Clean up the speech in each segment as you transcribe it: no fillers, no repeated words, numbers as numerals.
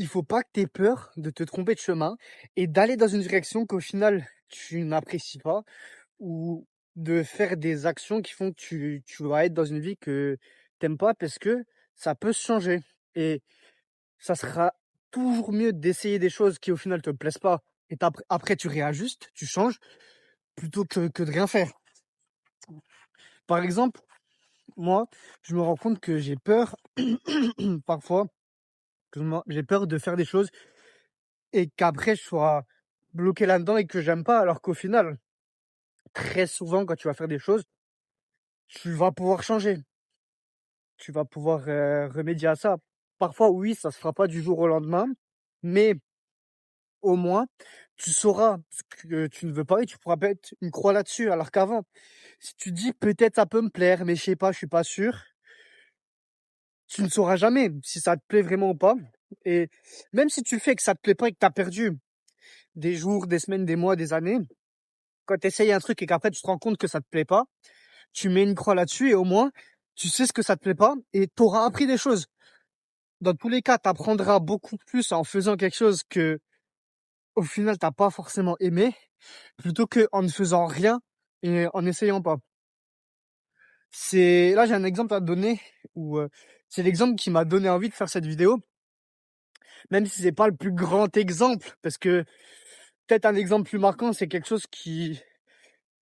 il faut pas que tu aies peur de te tromper de chemin et d'aller dans une direction qu'au final tu n'apprécies pas ou de faire des actions qui font que tu vas être dans une vie que t'aimes pas parce que ça peut se changer et ça sera toujours mieux d'essayer des choses qui au final te plaisent pas et après tu réajustes, tu changes plutôt que de rien faire. Par exemple, moi, je me rends compte que j'ai peur parfois, excuse-moi, j'ai peur de faire des choses et qu'après je sois bloqué là-dedans et que j'aime pas alors qu'au final, très souvent quand tu vas faire des choses, tu vas pouvoir changer. Tu vas pouvoir, remédier à ça. Parfois, oui, ça se fera pas du jour au lendemain, mais au moins, tu sauras ce que tu ne veux pas et tu pourras mettre une croix là-dessus. Alors qu'avant, si tu dis: «Peut-être ça peut me plaire, mais je sais pas, je suis pas sûr», tu ne sauras jamais si ça te plaît vraiment ou pas et même si tu le fais et que ça te plaît pas et que tu as perdu des jours, des semaines, des mois, des années, quand tu essayes un truc et qu'après tu te rends compte que ça te plaît pas, tu mets une croix là-dessus et au moins, tu sais ce que ça te plaît pas et tu auras appris des choses. Dans tous les cas, tu apprendras beaucoup plus en faisant quelque chose que au final tu pas forcément aimé, plutôt qu'en ne faisant rien et en n'essayant pas. C'est là, j'ai un exemple à te donner où, c'est l'exemple qui m'a donné envie de faire cette vidéo, même si c'est pas le plus grand exemple, parce que peut-être un exemple plus marquant, c'est quelque chose qui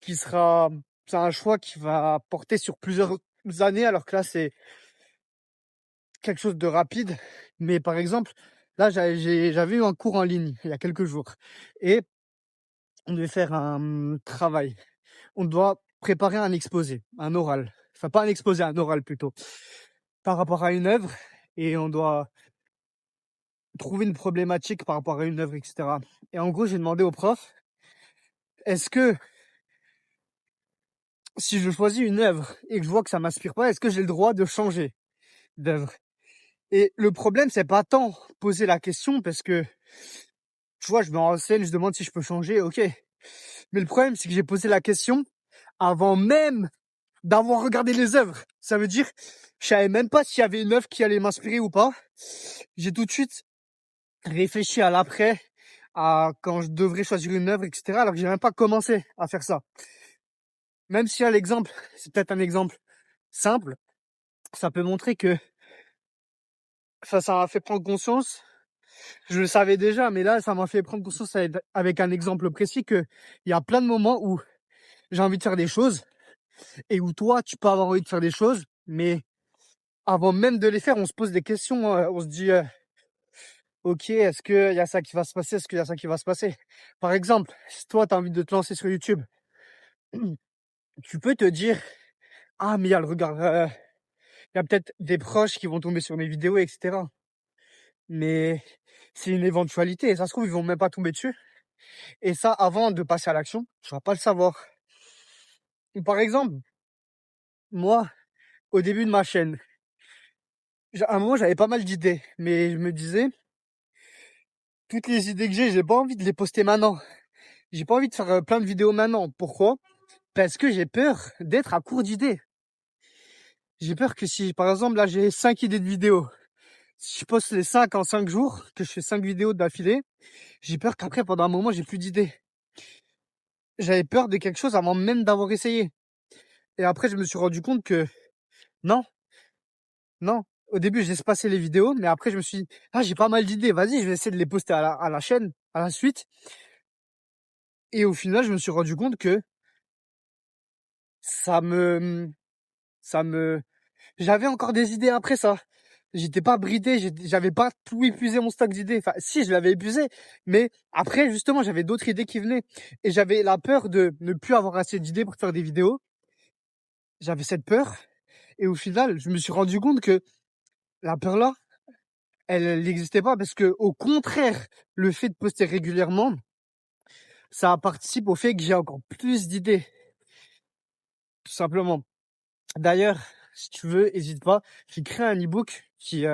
sera c'est un choix qui va porter sur plusieurs années, alors que là, c'est quelque chose de rapide. Mais par exemple, là, j'avais eu un cours en ligne il y a quelques jours et on devait faire un, travail. On doit préparer un exposé, un oral. Enfin, pas un exposé, un oral plutôt, par rapport à une œuvre et on doit trouver une problématique par rapport à une œuvre et cetera et en gros, j'ai demandé au prof: «Est-ce que si je choisis une œuvre et que je vois que ça m'inspire pas, est-ce que j'ai le droit de changer d'œuvre?» Et le problème, c'est pas tant poser la question parce que, tu vois, je me renseigne, je demande si je peux changer, OK. Mais le problème, c'est que j'ai posé la question avant même d'avoir regardé les œuvres. Ça veut dire, je savais même pas s'il y avait une œuvre qui allait m'inspirer ou pas. J'ai tout de suite réfléchi à l'après, à quand je devrais choisir une œuvre, et cetera, alors que j'ai même pas commencé à faire ça. Même si à l'exemple, c'est peut-être un exemple simple, ça peut montrer que, enfin, ça m'a fait prendre conscience. Je le savais déjà, mais là, ça m'a fait prendre conscience avec un exemple précis que il y a plein de moments où j'ai envie de faire des choses et où toi, tu peux avoir envie de faire des choses, mais avant même de les faire, on se pose des questions, on se dit, OK, est-ce qu'il y a ça qui va se passer? Est-ce qu'il y a ça qui va se passer? Par exemple, si toi, tu as envie de te lancer sur YouTube, tu peux te dire: «Ah, mais il y a le regard, il y a peut-être des proches qui vont tomber sur mes vidéos et cetera». Mais c'est une éventualité et ça se trouve, ils vont même pas tomber dessus et ça, avant de passer à l'action, tu vas pas le savoir. Ou par exemple, moi, au début de ma chaîne, à un moment, j'avais pas mal d'idées, mais je me disais: «Toutes les idées que j'ai pas envie de les poster maintenant. J'ai pas envie de faire, plein de vidéos maintenant». Pourquoi? Parce que j'ai peur d'être à court d'idées. J'ai peur que si, par exemple, là, j'ai 5 idées de vidéos, si je poste les 5 en 5 jours, que je fais 5 vidéos d'affilée, j'ai peur qu'après, pendant un moment, j'ai plus d'idées. J'avais peur de quelque chose avant même d'avoir essayé et après, je me suis rendu compte que non, non. Au début, j'ai espacé les vidéos, mais après, je me suis dit: «Ah, j'ai pas mal d'idées, vas-y, je vais essayer de les poster à la chaîne, à la suite» et au final, je me suis rendu compte que ça me, ça me j'avais encore des idées après ça. J'étais pas bridé, j'avais pas tout épuisé mon stock d'idées. Enfin, si, je l'avais épuisé, mais après, justement, j'avais d'autres idées qui venaient et j'avais la peur de ne plus avoir assez d'idées pour faire des vidéos. J'avais cette peur et au final, je me suis rendu compte que la peur-là, elle n'existait pas parce que, au contraire, le fait de poster régulièrement, ça participe au fait que j'ai encore plus d'idées, tout simplement. D'ailleurs, si tu veux, hésite pas, j'ai créé un e-book qui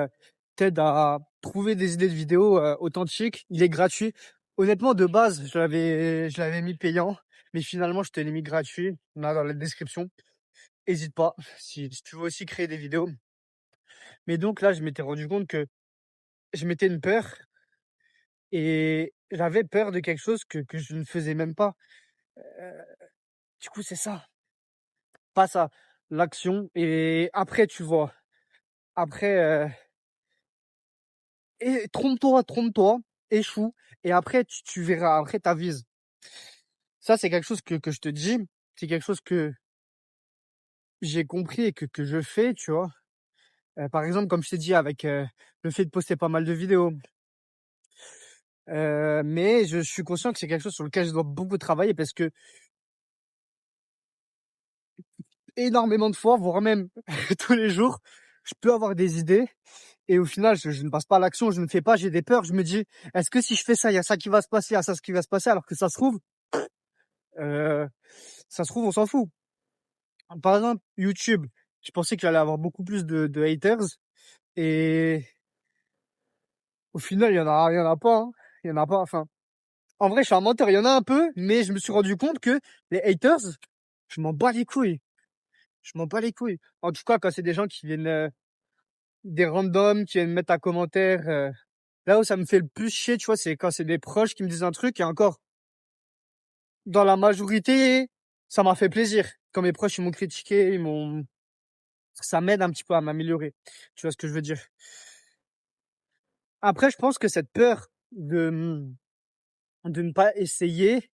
t'aide à trouver des idées de vidéos authentiques. Il est gratuit. Honnêtement, de base, je l'avais mis payant, mais finalement, je te l'ai mis gratuit là dans la description. Hésite pas si tu veux aussi créer des vidéos. Mais donc là, je m'étais rendu compte que je mettais une peur et j'avais peur de quelque chose que je ne faisais même pas. Heu, du coup, c'est ça, pas ça, l'action et après tu vois, après, et trompe-toi, échoue et après tu verras, après tu avises. Ça, c'est quelque chose que je te dis, c'est quelque chose que j'ai compris et que je fais, tu vois? Par exemple, comme je t'ai dit avec, le fait de poster pas mal de vidéos, mais je suis conscient que c'est quelque chose sur lequel je dois beaucoup travailler parce que énormément de fois, voire même tous les jours, je peux avoir des idées et au final, je ne passe pas à l'action, je ne fais pas, j'ai des peurs, je me dis: «Est-ce que si je fais ça, il y a ça qui va se passer, il y a ça ce qui va se passer?» alors que heu, ça se trouve, on s'en fout. Par exemple, YouTube, je pensais que j'allais avoir beaucoup plus de haters et au final, il y en a pas, hein. Il y en a pas, enfin, en vrai, je suis un menteur, il y en a un peu, mais je me suis rendu compte que les haters, je m'en bats les couilles. Je m'en bats les couilles. En tout cas, quand c'est des gens qui viennent, des randoms qui viennent mettre un commentaire, là où ça me fait le plus chier, tu vois, c'est quand c'est des proches qui me disent un truc et encore, dans la majorité, ça m'a fait plaisir. Quand mes proches, ils m'ont critiqué, ça m'aide un petit peu à m'améliorer. Tu vois ce que je veux dire? Après, je pense que cette peur de ne pas essayer,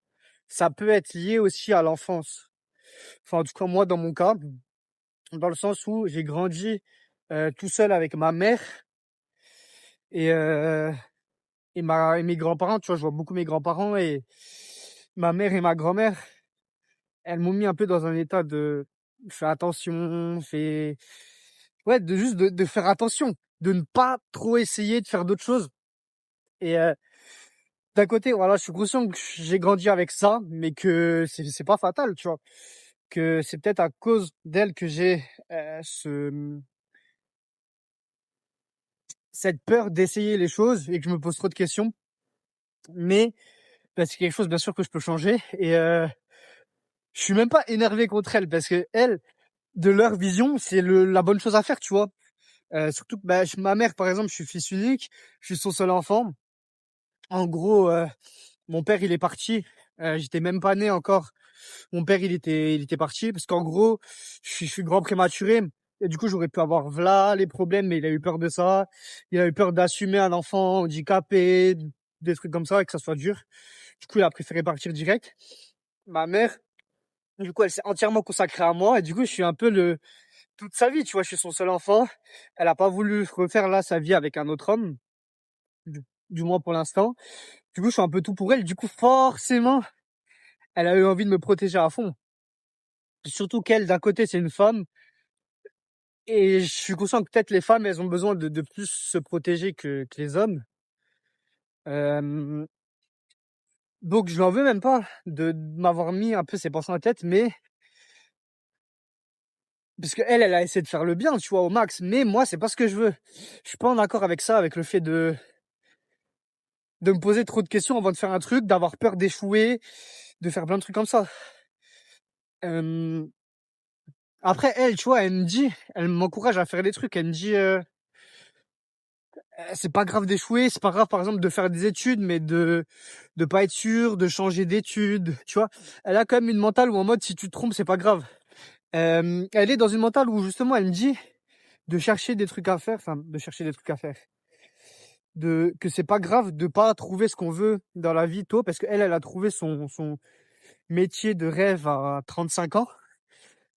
ça peut être lié aussi à l'enfance. Enfin, en tout cas, moi, dans mon cas, dans le sens où j'ai grandi, tout seul avec ma mère et et mes grands-parents, tu vois? Je vois beaucoup mes grands-parents et ma mère et ma grand-mère, elles m'ont mis un peu dans un état de: «Fais attention, fais» ouais, de juste de faire attention, de ne pas trop essayer de faire d'autres choses et d'un côté, voilà, je suis conscient que j'ai grandi avec ça, mais que c'est pas fatal, tu vois? Que c'est peut-être à cause d'elles que j'ai, cette peur d'essayer les choses et que je me pose trop de questions, mais bah, c'est quelque chose bien sûr que je peux changer et je suis même pas énervé contre elles parce qu'elles, de leur vision, c'est la bonne chose à faire, tu vois? Surtout que, bah, ma mère, par exemple, je suis fils unique, je suis son seul enfant. En gros, mon père, il est parti, j'étais même pas né encore. Mon père, il était parti parce qu'en gros, je suis grand prématuré et du coup, j'aurais pu avoir v'là les problèmes, mais il a eu peur de ça. Il a eu peur d'assumer un enfant handicapé, des trucs comme ça et que ça soit dur. Du coup, il a préféré partir direct. Ma mère, du coup, elle s'est entièrement consacrée à moi et du coup, je suis un peu toute sa vie, tu vois? Je suis son seul enfant. Elle a pas voulu refaire là sa vie avec un autre homme, du moins pour l'instant. Du coup, je suis un peu tout pour elle. Du coup, forcément, elle a eu envie de me protéger à fond. Surtout qu'elle, d'un côté, c'est une femme et je suis conscient que peut-être les femmes, elles ont besoin de plus se protéger que les hommes. Hem, donc je lui en veux même pas de m'avoir mis un peu ces pensées en tête, mais parce qu'elle, elle a essayé de faire le bien, tu vois, au max, mais moi, c'est pas ce que je veux. Je suis pas en accord avec ça, avec le fait de me poser trop de questions avant de faire un truc, d'avoir peur d'échouer, de faire plein de trucs comme ça. Hem, après elle, tu vois, elle m'encourage à faire des trucs. Elle me dit, «C'est pas grave d'échouer, c'est pas grave, par exemple, de faire des études, mais de pas être sûr, de changer d'études», tu vois? Elle a quand même une mentale où en mode si tu te trompes, c'est pas grave. Elle est dans une mentale où justement elle me dit de chercher des trucs à faire, enfin de chercher des trucs à faire, que c'est pas grave de pas trouver ce qu'on veut dans la vie tôt, parce qu'elle, elle a trouvé son métier de rêve à 35 ans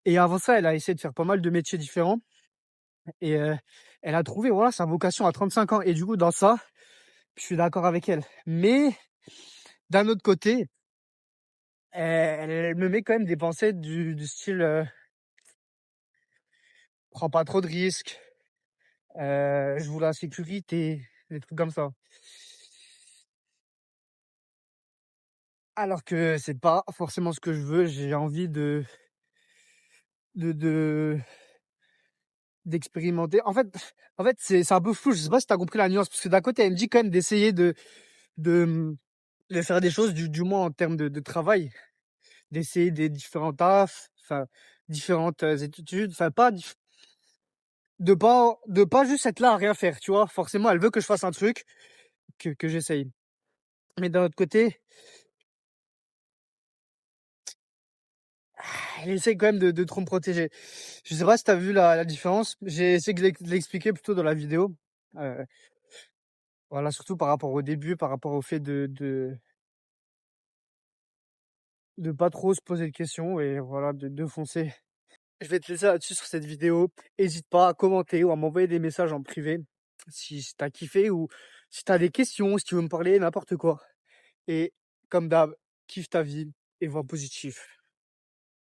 et avant ça, elle a essayé de faire pas mal de métiers différents et elle a trouvé, voilà, sa vocation à 35 ans et du coup dans ça, je suis d'accord avec elle. Mais d'un autre côté, elle me met quand même des pensées du style, «Prends pas trop de risques, je veux la sécurité», des trucs comme ça. Alors que c'est pas forcément ce que je veux, j'ai envie de d'expérimenter. En fait, c'est un peu flou, je sais pas si tu as compris la nuance, parce que d'un côté, elle me dit quand même d'essayer de, de faire des choses, du moins en termes de travail, d'essayer des différents tafs, enfin, différentes, études, enfin pas de pas juste être là à rien faire, tu vois? Forcément, elle veut que je fasse un truc, que j'essaye. Mais d'un autre côté, elle essaie quand même de trop me protéger. Je sais pas si tu as vu la différence? J'ai essayé de l'expliquer plutôt dans la vidéo. Heu, voilà, surtout par rapport au début, par rapport au fait de pas trop se poser de questions et voilà, de foncer. Je vais te laisser là-dessus sur cette vidéo. Hésite pas à commenter ou à m'envoyer des messages en privé si tu as kiffé ou si tu as des questions, si tu veux me parler, n'importe quoi. Et comme d'hab, kiffe ta vie et vois positif.